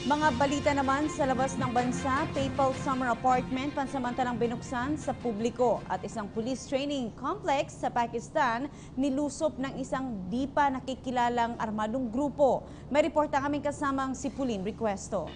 Mga balita naman sa labas ng bansa, Papal Summer Apartment pansamantalang binuksan sa publiko at isang police training complex sa Pakistan nilusop ng isang di pa nakikilalang armadong grupo. May reporta kaming kasamang si Pauline Requesto.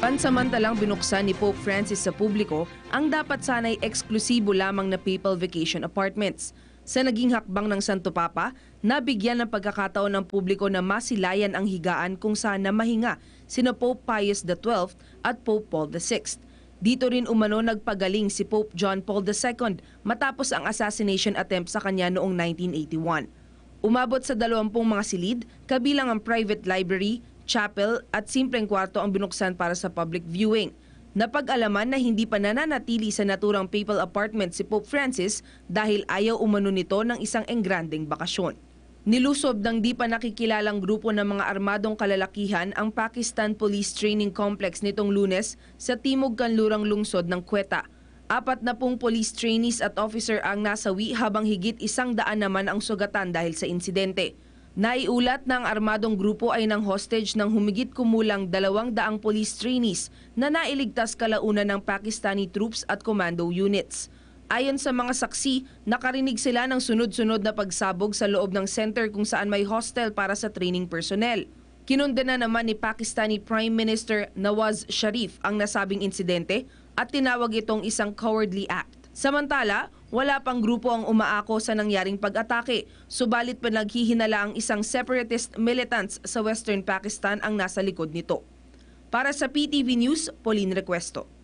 Pansamantalang binuksan ni Pope Francis sa publiko ang dapat sanay eksklusibo lamang na Papal Vacation Apartments. Sa naging hakbang ng Santo Papa, nabigyan ng pagkakataon ng publiko na masilayan ang higaan kung saan na mahinga sina Pope Pius XII at Pope Paul VI. Dito rin umano nagpagaling si Pope John Paul II matapos ang assassination attempt sa kanya noong 1981. Umabot sa 20 mga silid, kabilang ang private library, chapel at simpleng kwarto ang binuksan para sa public viewing. Napag-alaman na hindi pa nananatili sa naturang papal apartment si Pope Francis dahil ayaw umano nito ng isang engrandeng bakasyon. Nilusob ng di pa nakikilalang grupo ng mga armadong kalalakihan ang Pakistan Police Training Complex nitong Lunes sa timog kanlurang lungsod ng Quetta. 40 police trainees at officer ang nasawi habang higit 100 naman ang sugatan dahil sa insidente. Naiulat na ang armadong grupo ay nang hostage ng humigit kumulang 200 police trainees na nailigtas kalaunan ng Pakistani troops at commando units. Ayon sa mga saksi, nakarinig sila ng sunod-sunod na pagsabog sa loob ng center kung saan may hostel para sa training personnel. Kinundena naman ni Pakistani Prime Minister Nawaz Sharif ang nasabing insidente at tinawag itong isang cowardly act. Samantala, wala pang grupo ang umaako sa nangyaring pag-atake, subalit pinaghihinala ang isang separatist militants sa Western Pakistan ang nasa likod nito. Para sa PTV News, Pauline Requesto.